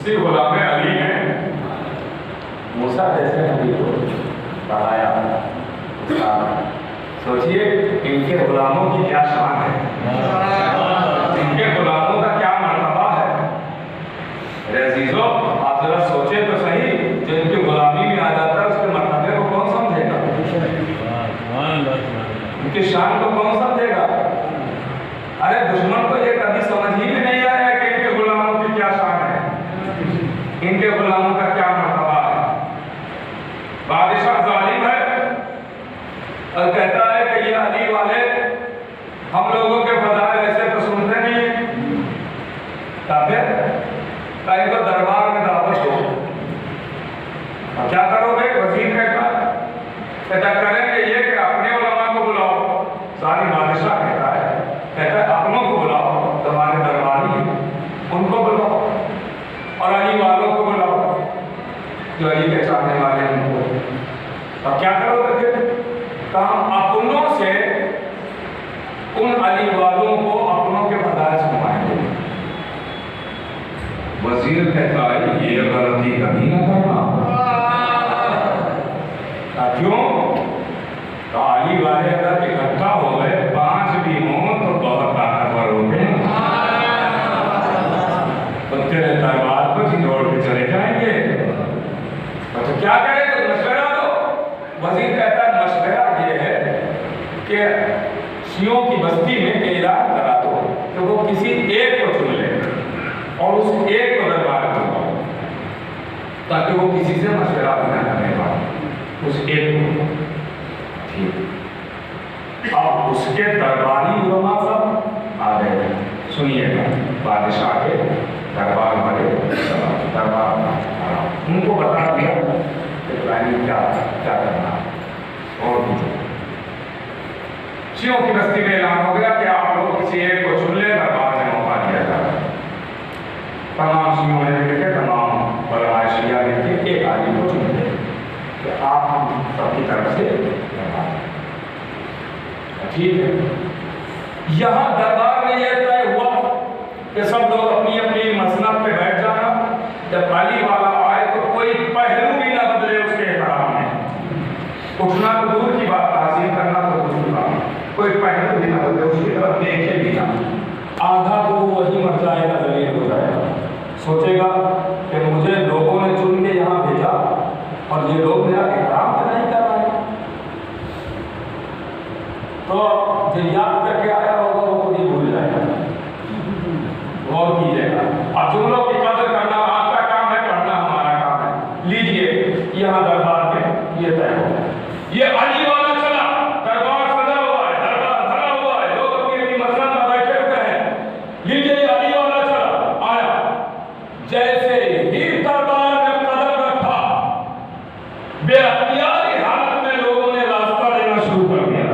غلام علی نے موسیٰ جیسے نبی کو پڑھایا. سوچئے ان کے غلاموں کی کیا شان ہے, ان کے غلاموں کا کیا مرتبہ ہے. میرے عزیزو آپ ذرا سوچیں تو صحیح, جو ان کی غلامی میں آ جاتا ہے اس کے مرتبے کو کون سمجھے گا, ان کی شان کو کون سمجھے گا. ارے دشمن کو یہ کبھی سمجھ ہی میں نہیں آیا کہ ان کے غلاموں کی کیا شان ہے, ان کے غلاموں کا کیا مرتبہ ہے. بادشاہ ظالم ہے اور کہتا ہے کہ یہ علی والے ہم لوگوں کے فضائل ایسے تو سنتے نہیں, کافر ان کو دربار میں دعوت دو. کیا کرو گے؟ وزیر کہتا کریں گے یہ کہ اپنے علماء کو بلاؤ. ظالم بادشاہ کہتا ہے اپنوں کو بلاؤ, تمہارے درباری ان کو بلاؤ, اور علی والوں کو بلاؤ جو علی کے چاہنے والے ہیں ان کو. اب کیا کرو گے؟ کہاں اپنوں سے ان علی والوں کو اپنوں کے فضائل سنوائیں گے. وزیر کہتا ہے یہ غلطی کبھی نہ کرنا. کیوں؟ تو علی والے اگر اکٹھا ہو گئے 5 بھی ہوں تو بہت طاقتور ہو گئے, تو تیرے دربار کو جھنجھوڑ کے چلے جائیں گے. تو کیا کرے؟ تو مشورہ دو. وزیر کہتا ہے مشورہ یہ ہے کہ شیعوں کی بستی میں اعلان کرا دو کہ وہ کسی ایک کو چن لے اور اس ایک کو دربار میں بلاؤ, تاکہ وہ کسی سے مشورہ بھی نہ کرنے پائے, اس ایک کو. ٹھیک, اب اس کے درباری علماء سب آ گئے. سنیے گا بادشاہ کے دربار والے دربار ان کو بتا دیا کہ پلاننگ کیا کرنا. اور شیعوں کی بستی میں اعلان ہو گیا کہ آپ لوگ کسی ایک کو چن لیں, دربار میں موقع دیا جائے. تمام شیعوں نے مل کے, تمام علماء شیعہ نے کے ایک عالم کو چن لیں کہ آپ ہم سب کی طرف سے دربار. ٹھیک ہے, یہاں دربار میں یہ طے ہوا کہ سب لوگ اپنی اپنی مسند پہ بیٹھ جانا. جب علی والا آئے تو کوئی پہلو بھی نہ بدلے اس کے احترام میں. اٹھنا تو دور کی بات, تعظیم کرنا تو دور کی بات, کوئی پہلو بھی نہ بدلے, اس کی طرف دیکھے بھی نہ. آدھا تو وہی مر جائے گا, ذلیل ہو جائے گا, سوچے گا کہ مجھے لوگوں نے چن کے یہاں بھیجا اور یہ لوگ میرا احترام تو نہیں کر رہے. تو جو یاد کر کے آیا ہوگا وہ خود ہی بھول جائے گا. غور کیجیے گا. اب جملوں کی قدر کرنا آپ کا کام ہے, پڑھنا ہمارا کام ہے. لیجئے یہاں دربار میں یہ طے ہو گیا, یہ علی والا چلا, دربار سجا ہوا ہے, دربار بھرا ہوا ہے, لوگ اپنی اپنی مسند میں بیٹھے ہوئے ہیں. لیجئے یہ علی والا چلا آیا, جیسے ہی دربار میں قدم رکھا بے اختیاری حالت میں لوگوں نے راستہ دینا شروع کر دیا.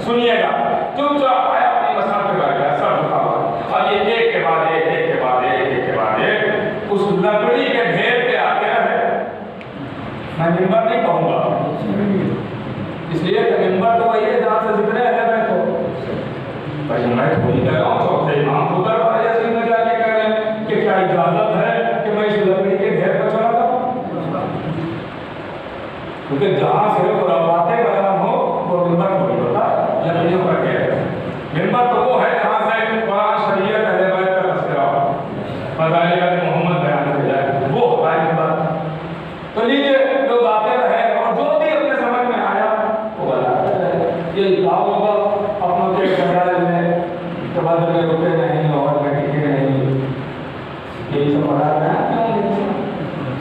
سنیے گا, چپ چاپ آیا اپنی مسند پہ بیٹھ گیا, سب رکا ہوا. اور یہ ایک کے بعد ایک, ایک کے بعد ایک, ایک کے بعد ایک اس لکڑی کے ڈھیر پہ آ گیا ہے. میں منبر نہیں کہوں گا, اس لیے کہ منبر تو وہی ہے جہاں سے ذکر ہے میں تو بھائی میں تھوڑی کہہ رہا ہوں. چوتھے امام خود دربار یزید میں جا کے کہہ رہے ہیں کہ کیا اجازت ہے کہ میں اس لکڑی کے ڈھیر پہ چلا جاؤں, کیونکہ جہاں سے خرافاتیں بیان ہو وہ منبر کو نہیں ہوتا ہے. لکڑیوں پر گیا ہے. منبر تو وہ ہے جہاں سے قرآن شریعت اہل بیت کا تذکرہ ہو, فضائل محمد بیان کیا جائے, وہ ہوتا ہے منبر. تو لیجیے لوگ آتے رہے اور جو بھی اپنے سمجھ میں آیا وہ بتاتے رہے. یہ لاؤ ہوگا اپنوں کے فضائل میں تبادلے میں رکے نہیں اور میں ٹکے نہیں, یہی سب فضائل بیان کیوں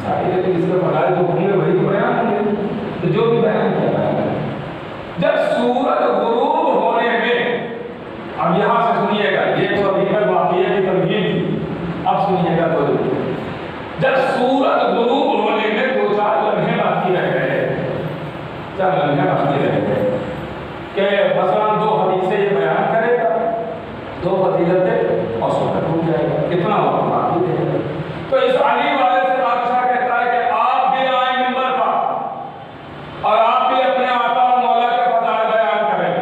ساری, لیکن اس کے فضائل جو ہوں گے وہی تو بیان ہوں گے. تو جو بھی بیان کیا بیان ہے. جب سورج غروب ہونے میں, اب یہاں سے سنیے گا, یہ تو ابھی کل واقعے کی تمہید تھی, اب سنیے گا. تو جب سورج غروب ہونے میں 2-4 لمحے باقی رہ گئے, 4 لمحے باقی رہ گئے کہ مثلا 2 حدیثیں یہ بیان کرے گا, 2 فضیلتیں اور سورج ڈوب جائے گا، اتنا وقت باقی رہے گا۔ تو اس علی والے سے بادشاہ کہتا ہے کہ آپ بھی آئیں منبر پر اور آپ بھی اپنے آقا اور مولا کے فضائل بیان کریں۔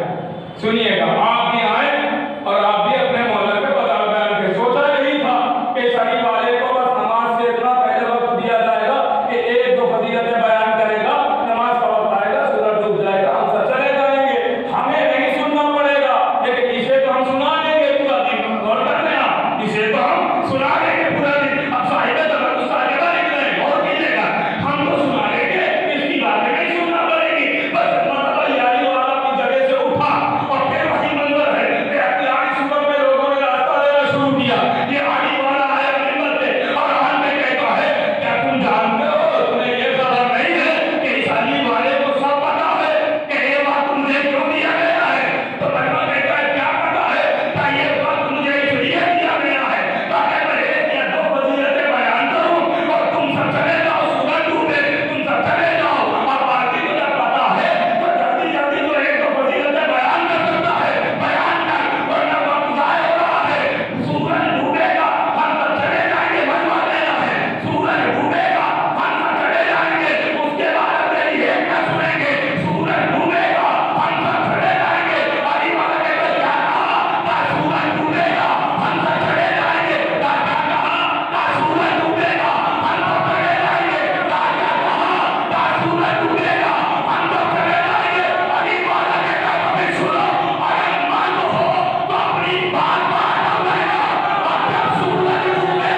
سنیے گا، آپ بھی آئیں اور آپ بھی اپنے مولا کے فضائل بیان کریں۔ سوچا یہی تھا کہ اس علی والے کو بس نماز سے اتنا پہلے وقت دیا جائے گا کہ ایک دو فضیلتیں بیان کرے گا، نماز کا وقت آئے گا، سورج ڈوب جائے گا، ہم سب چلے جائیں گے، ہمیں نہیں سننا پڑے گا، لیکن اسے تو ہم سنا دیں گے پورا دن۔ غور کر لیں آپ، اسے تو ہم سنا دیں گے پورا دن۔ اب صاحب تبرک صاحبہ نکلے، غور کیجیے گا، ہم تو سنا دیں گے، اس کی باتیں نہیں سننا پڑے گی۔ بس مرتبہ یاری والا اپنی جگہ سے اٹھا اور پھر وہی منظر ہے کہ اختیاری صورت میں لوگوں نے راستہ دینا شروع کیا۔ یہ علی والا آیا منبر پہ اور آن میں کہتا ہے کیا تم جانتے ہو، تمہیں یہ خبر نہیں ہے کہ اس علی والے کو سب پتا ہے کہ یہ وقت مجھے کیوں دیا گیا ہے؟ تو مجمع کہتا ہے کیا پتا ہے؟ کہ یہ وقت مجھے اس لیے دیا گیا ہے تاکہ میں ایک یا دو فضیلتیں بیان کروں اور تم سب چلے جاؤ، سورج ڈوبے، تم سب چلے جاؤ، اور باقی کو جب پتا ہے تو جلدی جلدی تو ایک دو فضیلتیں بیان کر سکتا ہے، بیان کر، ورنہ وقت ضائع ہو رہا ہے۔ سورج ڈوبے گا، ہم سب چلے جائیں گے، مجمع کہنا ہے سورج ڈوبے گا، ہم سب چلے جائیں گے، اس کے بعد میری ایک نہ سنیں گے، سورج ڈوبے گا، ہم سب چلے جائیں گے۔ علی والا کہتا ہے کیا کہا؟ کہ سورج ڈوبے گا، ہم سب چلے جائیں گے۔ کیا کہا؟ کہ سورج ڈوبے گا، ہم سب چلے جائیں گے۔ کیا کہا؟ کہ سورج ڈوبے گا، ہم سب چلے جائیں گے۔ علی والا کہتا ہے کبھی سنو، اگر معلوم ہو تو اپنی بات مان لینا، اور جب سورج ڈوبے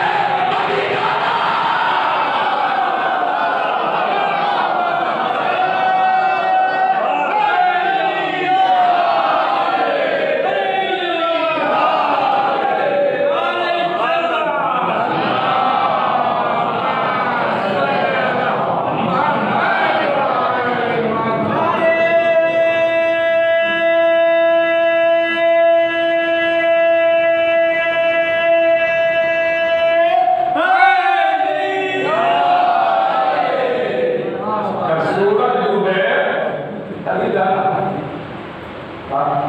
کبھی جانا۔ جب سورج ڈوبے تبھی جانا۔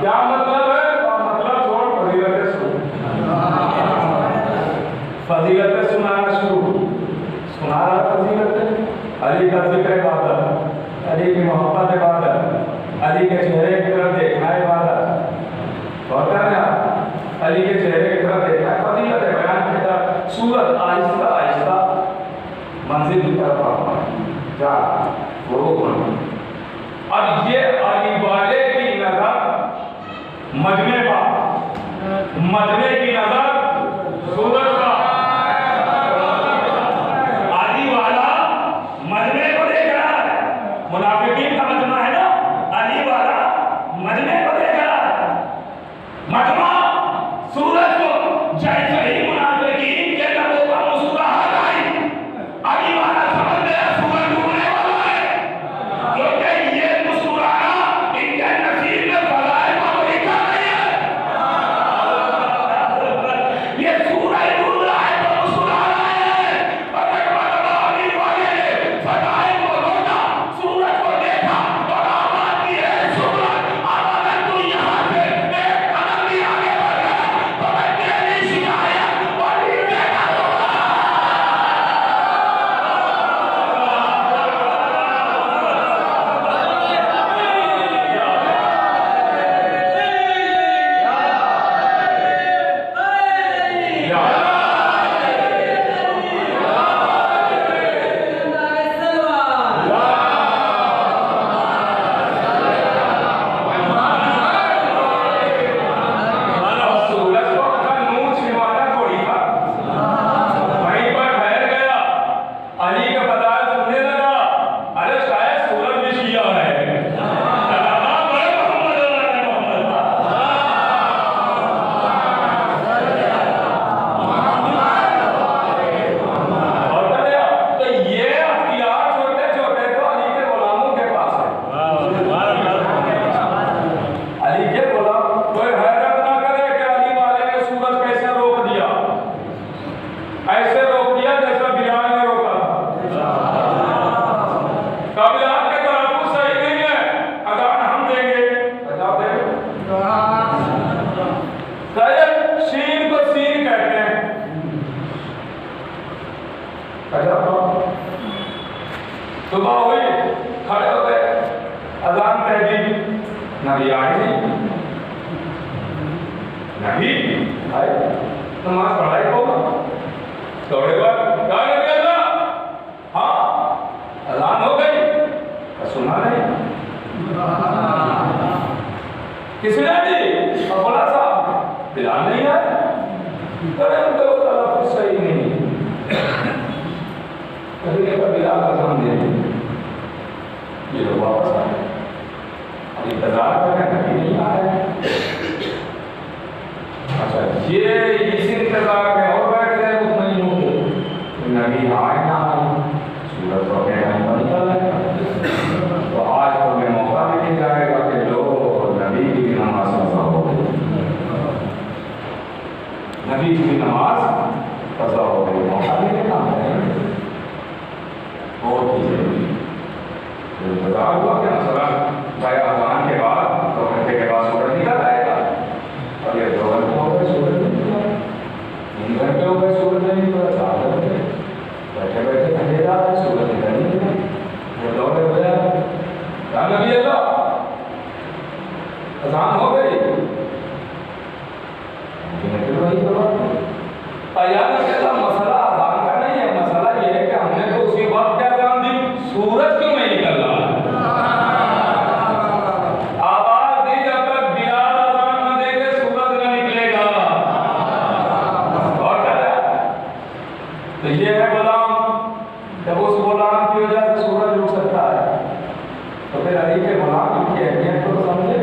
کیا مطلب ہے؟ مطلب چھوڑ، فضیلتیں سن، فضیلتیں سنانا شروع، سنا رہا فضیلتیں، علی کا ذکر عبادت، علی کی محبت عبادت، علی کے چہرے کی طرف دیکھنا عبادت۔ غور کر رہے ہیں آپ، علی کے چہرے کی طرف دیکھنا ہے، فضیلتیں بیان کی طرف سورج آہستہ آہستہ منزل کی طرف آتا ہے، جا وہ بن۔ اب یہ علی والے کی نظر مجمع پر، مجمع کی نظر سورج کا، علی والا مجمع کو دیکھ رہا ہے، منافقین کا مجمع ہے نا، علی والا مجمع کو دیکھ رہا ہے، مجمع سورج کو جیسے ہی منافقین کے لبوں پر مسکراہٹ آئی، علی والا سمجھ گیا سورج ڈوبنے والا ہے، کیونکہ یہ مسکرانا ان کے نصیب میں فضائل کا کوئی لکھا نہیں ہے۔ یہ سورج ڈوب رہا ہے تو مسکرا رہا ہے، اور ایک مرتبہ علی والے نے فضائل کو روکا، سورج کو دیکھا اور آواز دی، اے سورج، اب اگر تو یہاں سے ایک قدم بھی آگے بڑھ گیا تو میں تیری شکایت علی سے کروں گا۔ سورج کو اپنا نور چھنوانا تھوڑی تھا، وہیں پر ٹھہر گیا، علی کا فضائل سننے لگا، ارے شاید سورج بھی شیعہ ہے، بڑے محمد اور کہتے ہیں تو یہ اختیار چھوٹے چھوٹے تو علی کے غلاموں کے پاس ہے۔ علی کے غلام کوئی حیرت نہ کرے کہ علی والے نے سورج کیسے روک دیا، ایسے روک دیا جیسا بلال نے روکا تھا۔ بلال کے تلفظ صحیح نہیں ہے، اذان ہم دیں گے، اذان دیں گے، شین کو سین صبح ہوئی کھڑے ہو گئے اذان کہہ دی نبی آئے نہیں نبی آئے نماز پڑھائی ہوگا دوڑے بعد کہا نبی اللہ ہاں اذان ہو گئی سنا نہیں کس نے دی بولا صاحب بلال نہیں آئے کرے ان کو تلفظ صحیح نہیں کبھی کبھی بلال اذان دے یہ لوگ واپس آئے اب انتظار کر رہے ہیں کبھی نہیں آ رہے اچھا یہ اس انتظار میں اور بیٹھ گئے مطمئن ہو گئے نبی آئے نہ آئے سورج تو اپنے ٹائم پر نکل رہے تو آج تو میں موقع بھی نہیں جائے گا کہ لوگ نبی کی نماز قضا ہو گئی نبی کی نماز قضا ہو گئی موقع بھی نہیں کام ہے اور کیجیے انتظار ہوا کہ مثلا بھائی اذان کے بعد 2 گھنٹے کے بعد سورج نکل آئے گا اور یہ 2 گھنٹے ہو گئے سورج نہیں نکلا 3 گھنٹے ہو گئے سورج نہیں نکلا 4 گھنٹے بیٹھے بیٹھے تھکے جا رہے سورج نکل نہیں گیا یہ 2 ہو گیا کیا نبی اللہ اذان ہو گئی پھر وہی تو بات یا نبی اللہ مسئلہ اذان کا نہیں ہے مسئلہ یہ ہے کہ ہم نے تو اسی وقت کیا اذان دی سورج کیوں نہیں نکل رہا آواز دی جب تک بلال اذان نہ دے گے سورج نہ نکلے گا اور کیا ہے تو یہ ہے غلام جب اس غلام کی وجہ سے سورج رک سکتا ہے تو پھر علی کے غلام کی اہمیت کو سمجھے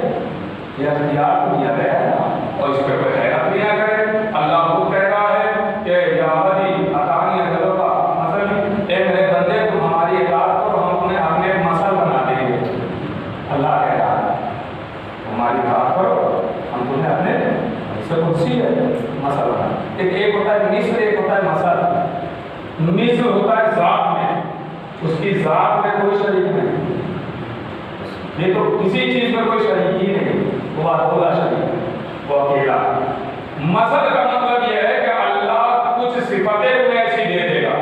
یہ اختیار تو دیا گیا ہے نا اور اس پہ کوئی حیرت نہیں نہ کرے اللہ خود کہہ رہا ہے کہ یا علی اطاعنی اجلو کا مثل اے میرے بندے تم ہماری اطاعت کرو ہم تمہیں اپنے مسل بنا دیں گے اللہ کہہ رہا ہے ہماری اطاعت کرو ہم تمہیں اپنے سے قدسی ہے مسل بنا ایک ہوتا ہے نصر ایک ہوتا ہے مسل نصر ہوتا ہے ذات میں اس کی ذات میں کوئی شریک نہیں یہ تو کسی چیز میں کوئی شریک ہی نہیں وہ اکیلا شریک وہ اکیلا مسل کا مطلب یہ ہے کہ اللہ کچھ صفتیں تمہیں ایسی دے دے گا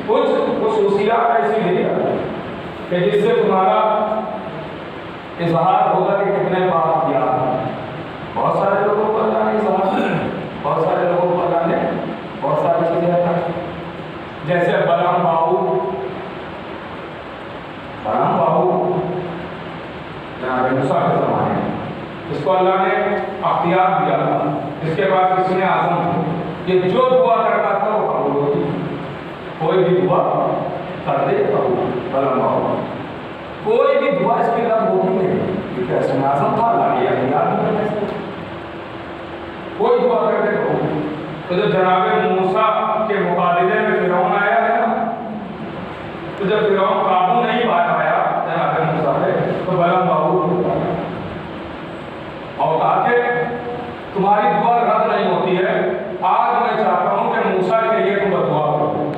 کچھ خصوصیات ایسی دے گا کہ جس سے تمہارا اظہار ہوگا کہ کتنے پاک کیا بہت سارے لوگوں کو اللہ نے اظہار بہت سارے لوگوں کو اللہ نے بہت ساری چیزیں عطا جیسے بلام باہو جناب موسیٰ کے زمانے اس کو اللہ نے اختیار دیا تھا اس کے بعد کسی نے اعظم یہ جو دعا کرتا تھا وہ قبول ہوتی کوئی بھی دعا کر دے قبول بلام باہو کوئی بھی دعا اس کی رد ہوتی نہیں کیونکہ اس میں اعظم تھا اللہ نے اختیار نہیں کرتا کوئی دعا کر دے قبول تو جب جناب موسیٰ کے مقابلے میں فرعون آیا ہے نا تو جب فرعون قابو نہیں پایا جناب موسیٰ پہ تو بلام باہو اور کہا کہ تمہاری دعا رد نہیں ہوتی ہے آج میں چاہتا ہوں کہ موسیٰ کے لیے تم بدعا کرو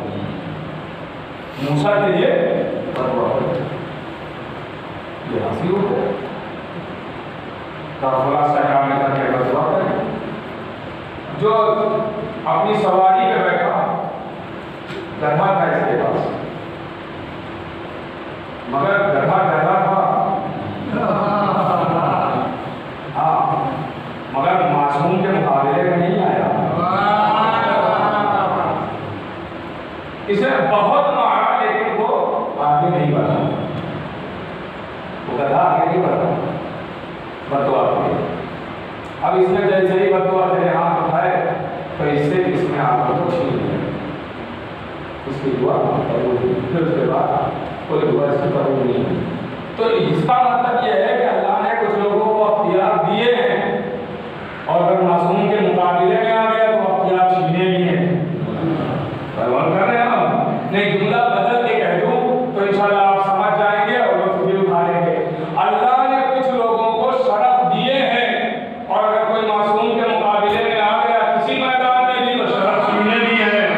موسیٰ کے لیے بدعا کرو یہ حاصل ہو گیا کافلا صحرا میں کر کے بدعا کریں جو اپنی سواری پہ بیٹھا گدھا تھا اس کے پاس مگر گدھا گدھا تھا ہاں مگر معصوم کے مقابلے میں نہیں آیا اسے بہت مارا لیکن وہ آگے نہیں بڑھا وہ گدھا آگے نہیں بڑھا بدعا کی اب اس نے جیسے ہی بدعا تیرے ہاتھ اٹھائے تو اس سے اس میں آپ کو چھین لیا اس کی دعا قبول ہوئی پھر اس کے بعد کوئی دعا اس کی قبول نہیں ہوئی تو اس کا مطلب یہ ہے کہ اللہ نے کچھ لوگوں کو اختیار دیے ہیں اور اگر معصوم کے مقابلے میں آ گیا تو اختیار چھینے بھی ہیں پروان کر رہے ہیں ہم نہیں جملہ بدل کے کہہ دوں تو انشاءاللہ آپ سمجھ جائیں گے اور لوگ بھی اٹھا لیں گے اللہ نے کچھ لوگوں کو شرف دیے ہیں اور اگر کوئی معصوم کے مقابلے میں آ گیا کسی میدان میں بھی تو شرف چھینے بھی ہے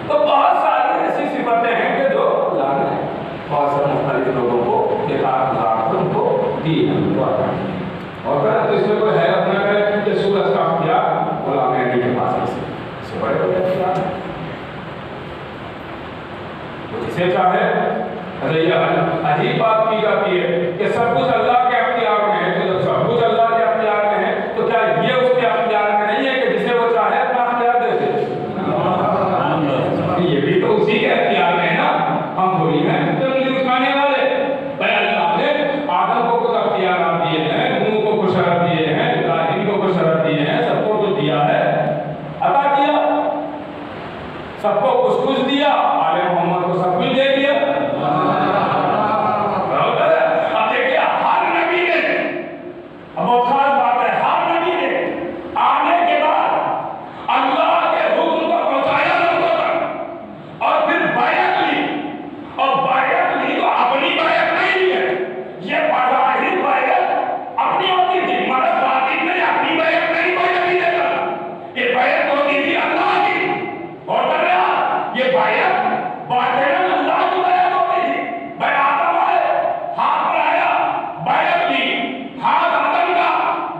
تو ہوتی ہے اور تو اس میں کوئی حیرت نہ کرے کہ سورج کا اختیار غلام علی کے پاس ہے، اس سے بڑے بڑے اختیار ہیں، وہ جسے چاہے عجیب بات کی جاتی ہے کہ سب کچھ اللہ کے اختیار میں ہے، تو جب سب کچھ اللہ کے اختیار میں ہے تو کیا یہ اس کے اختیار میں نہیں ہے کہ جسے وہ چاہے اپنا اختیار دے دے؟ یہ بھی تو اسی کے اختیار میں ہے نا، ہم تھوڑی ہیں تو انگلی اٹھانے والے۔ بھائی اللہ نے آدم کو کچھ اختیارات دیے ہیں، نوح کو کچھ شرط دیے ہیں، ابراہیم کو کچھ شرط دیے ہیں، سب کو کچھ دیا ہے، عطا کیا، سب کو کچھ کچھ دیا، آل محمد کو سب کچھ دے دیا۔ اب دیکھیے ہر نبی نے، اب وہ خاص بات ہے، ہر نبی نے آنے کے بعد اللہ کے حکم کو پہنچایا لوگوں تک اور پھر بیعت لی، اور بیعت لی تو اپنی بیعت نہیں لی ہے، یہ بظاہر بیعت اپنی ہوتی تھی، مگر باطن میں اپنی بیعت نہیں کوئی نبی دیتا، یہ بیعت ہوتی تھی اللہ کی، اور یہ بیعت باطن اللہ کی بیعت ہوتی تھی۔ بھائی آدم آئے، ہاتھ بڑھایا، بیعت لی، ہاتھ آدم کا،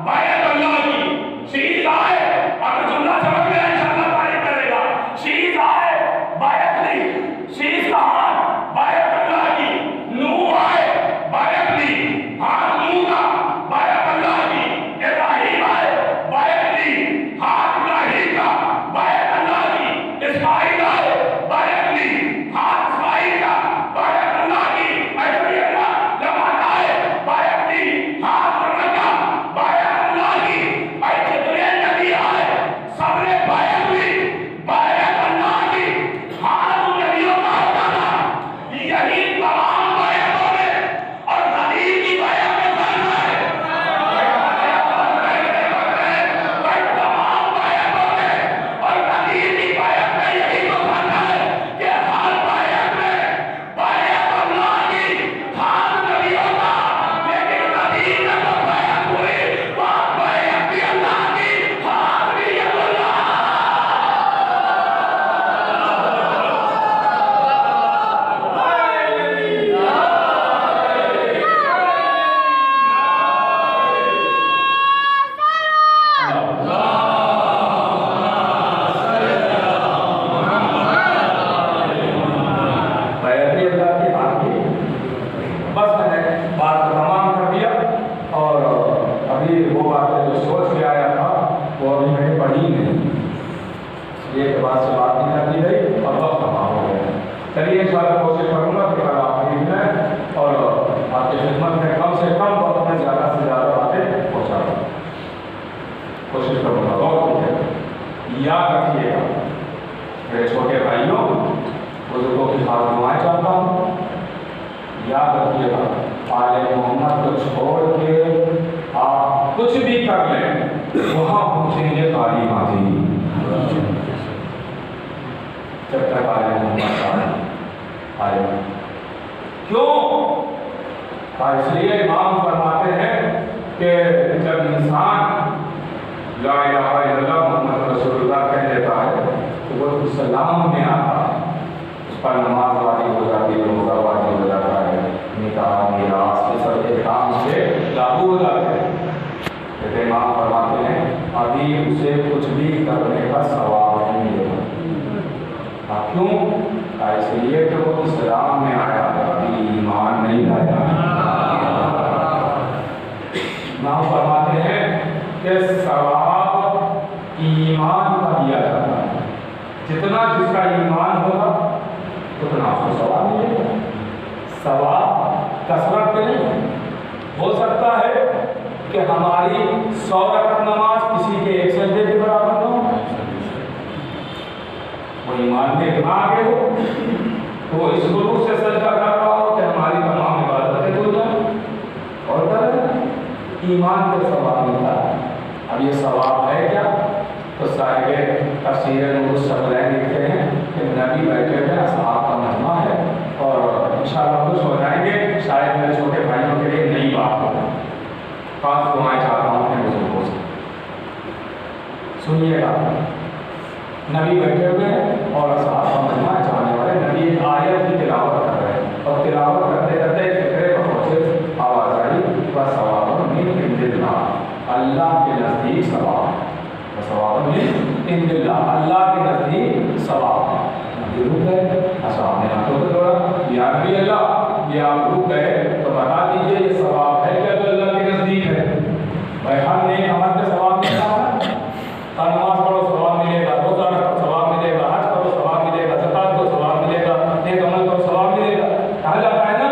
بیعت اللہ کی۔ شیز آئے، اگر جملہ سمجھ گیا انشاءاللہ تعریف کرے گا، شیز آئے، بیعت لی، شیز کا ہاتھ، بیعت اللہ کی۔ نوح آئے، بیعت لی، ہاتھ نوح کا، بیعت اللہ کی۔ ابراہیم آئے، بیعت لی، ہاتھ ابراہیم کا، بیعت اللہ کی۔ اسماعیل آئے، بیعت لی، ہاتھ اسماعیل کا، بیعت اللہ کی۔ ایسے اللہ جماعت آئے، بیعت لی، ہاتھ محمد کا، بیعت اللہ کی۔ ایسے جتنے نبی آئے، سب نے بیعت لی، بیعت اللہ کی، ہاتھ ان نبیوں کا ہوتا تھا۔ یہی تمام بیعتوں میں اور نبی کی بیعت میں فرق ہے۔ بھائی تمام بیعتوں میں اور نبی کی بیعت میں یہی تو فرق ہے کہ ہر بیعت میں بیعت اللہ کی، ہاتھ نبیوں کا، لیکن نبی نے جو بیعت ہوئی وہ بیعت بھی اللہ کی، ہاتھ بھی ید اللہ۔ بیعت بھی اللہ کی، ہاتھ بھی۔ بس میں نے بات کو تمام کر دیا، اور ابھی وہ بات جو سوچ کے آیا تھا وہ ابھی میں نے پڑھی نہیں، یہ کے بعد سے بات نہیں کر دی گئی اور وقت تمام ہو گیا۔ چلیے انشاءاللہ کوشش کروں گا کہ کل آپ کی میں اور آپ کی خدمت میں کم سے کم وقت میں زیادہ سے زیادہ باتیں پہنچاؤں، کوشش کروں گا۔ بہت یاد رکھیے گا میرے چھوٹے بھائیوں، بزرگوں کی بات دعائیں چاہتا ہوں، یاد رکھیے گا آل محمد کو چھوڑ کے آپ کچھ بھی کر لیں وہاں پہنچیں گے خالی ہاتھی، جب تک آل محمد آئے۔ کیوں؟ اس لیے امام فرماتے ہیں کہ جب انسان لا الہ الا اللہ محمد رسول اللہ کہہ دیتا ہے تو وہ اسلام میں آتا ہے، اس پر نماز واجب ہو جاتی ہے، روزہ واجب ہو جاتا ہے، نکاح میراث یہ سب احکام سے لاگو ہو جاتے ہیں۔ لیکن امام فرماتے ہیں ابھی اسے کچھ بھی کرنے کا ثواب نہیں ملے گا۔ کیوں؟ اس لیے کہ وہ اسلام میں آیا ہے، ابھی ایمان نہیں لایا۔ امام فرماتے ہیں کہ ثواب ایمان کا دیا جاتا ہے، جتنا جس کا ایمان ہوگا اتنا اس کو ثواب ملے گا۔ ثواب کثرت پہ نہیں، ہو سکتا ہے کہ ہماری 100 رکعت نماز کسی کے 1 سجدے کے برابر نہ ہو، وہ ایمان میں اتنا آگے ہو تو وہ اس گروہ سے سجدہ کر رہا ہو کہ ہماری تمام عبادتیں ہو جائیں، اور ایمان کے ثواب ملتا ہے۔ اب یہ ثواب ہے کیا؟ تو صاحب تفسیر نور الثقلین لکھتے ہیں کہ نبی بیٹھے ہوئے اصحاب کا مجمع ہے، اور انشاءاللہ خوش ہو جائیں گے، شاید میرے چھوٹے بھائیوں کے لیے نئی بات ہو۔ خاص دعائیں چاہتا ہوں اپنے بزرگوں سے، سنیے گا۔ نبی بیٹھے ہوئے ہیں اور اصحاب کا مجمع جانے والے نبی ایک آیت کی تلاوت کر رہے ہیں، اور تلاوت کرتے کرتے ایک فکرے پر پہنچے، آواز آئی بس عند اللہ، اللہ کے نزدیک ثواب. یہ رک گئے اصحاب نے ہاتھوں کو توڑا، یا نبی اللہ یہ آپ رک گئے تو بتا دیجیے یہ ثواب ہے کیا جو اللہ کے نزدیک ہے؟ بھائی ہر نیک عمل کا ثواب ملتا ہے، نماز پڑھو ثواب ملے گا، روزہ رکھو ثواب ملے گا، حج کرو ثواب ملے گا، زکات دو ثواب ملے گا، نیک عمل کرو ثواب ملے گا. کہا جاتا ہے نا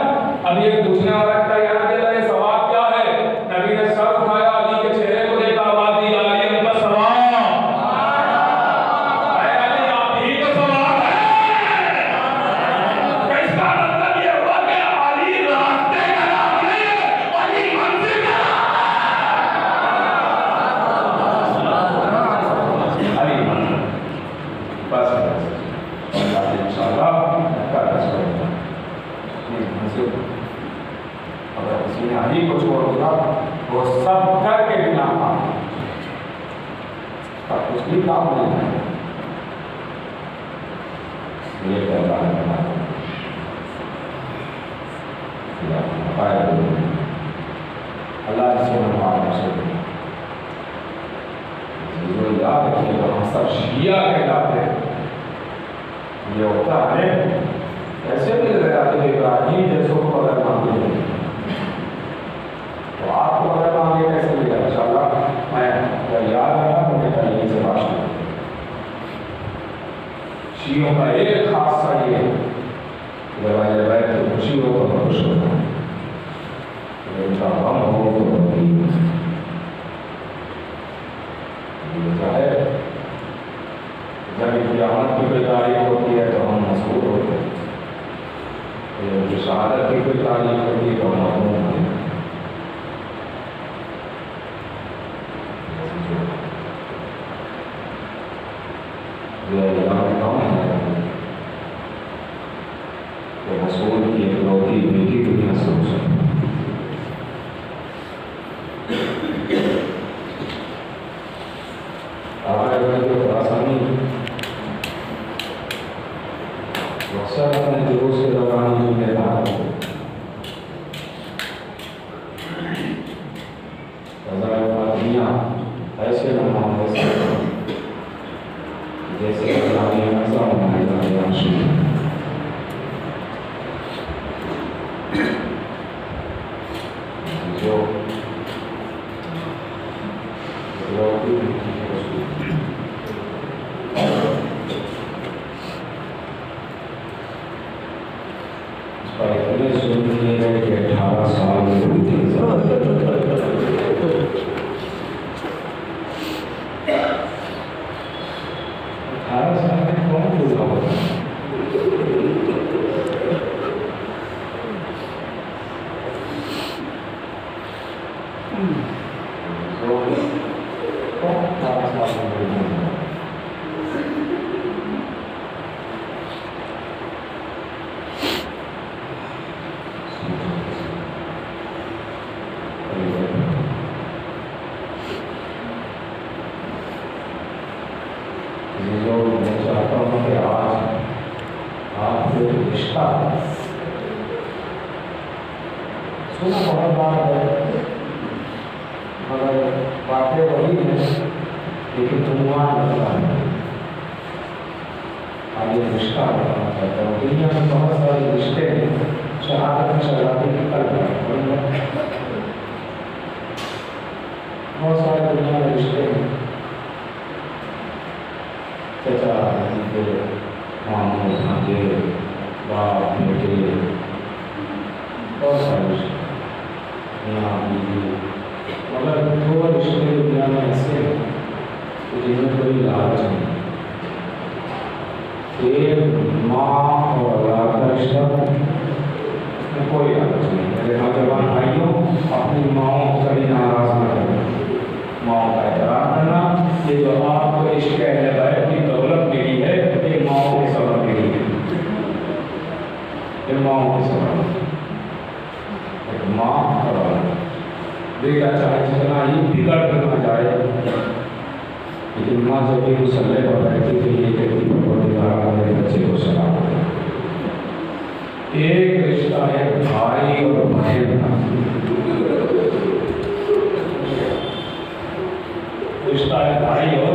ابھی ایک پوچھنے والا کہتا ہے یا رسول اللہ یہ ثواب کیا ہے؟ نبی نے سر اٹھایا، علی کے چہرے کو دیکھا، آواز دی علی ان کا ثواب، اے علی آپ ہی کا ثواب ہے. اس کا مطلب یہ ہوا کہ علی راستے کا نام نہیں ہے، علی منزل کا نام. علی منزل بس انشاءاللہ کا دس کروں گا. اگر کسی نے علی کو چھوڑ دیا وہ سب کر کے بنا تب کچھ بھی کام نہیں ہے. یہ کہتا ہے اللہ جسے منوار سے یاد رکھیے گا ہم سب شیعہ کہلاتے ہیں. یہ ہوتا ہے ایسے بھی لگ جاتے ہیں ابراہیم جیسوں کو اگر مانگے تو آپ کو اگر مانگے کیسے ملے گا؟ انشاءاللہ میں اگر یاد رہا تو میں یہیں سے بات کروں. شیعوں کا ایک خاصہ یہ ہے جب آئے بیٹھ تو خوشی ہو تو خوش ہوتا ہے، ان کا غم ہو تو غمگین ہے. جب قیامت کی کوئی تاریخ ہوتی ہے تو ہم مسرور ہوتے ہیں، جو شہادت کی کوئی تاریخ ہوتی ہے تو ہم مغموم ہوتے ہیں. رسول کی اکلوتی بیٹی دنیا سے آسانی اکثر اپنے دلوں سے روانی جو میرا ایسے نماز ایسے جیسے سنا بہت بات ہے مگر باتیں وہی ہیں لیکن عنوان بدلا ہے. آگے رشتہ بتانا چاہتا ہوں. دنیا میں بہت سارے رشتے ہیں شہادت میں شہادتی نکل گئے، بہت سارے دنیا میں رشتے ہیں چچا بھتیجے ماموں بھانجے باپ بیٹے بہت سارے رشتے مگر دو رشتے دنیا میں ایسے ہیں جن میں کوئی لالچ نہیں. ایک ماں اور اولاد کا رشتہ میں کوئی لالچ نہیں. میرے نوجوان بھائیوں اپنی ماؤں کو کبھی ناراض نہ کریں، ماؤں کا احترام کرنا. یہ جو آپ کو عشق اہل بیت کی دولت ملی ہے یہ ماؤں کے سبب ملی ہے، یہ ماؤں کے سبب. ایک ماں اور اولاد بیٹا چاہے جتنا ہی بگڑ کر نہ جائے لیکن ماں جب بھی مسلح پر بیٹھتی تھی یہ کہتی پروردگار میرے بچے کو سلام دے. ایک رشتہ ہے بھائی اور بہن کا رشتہ ہے بھائی اور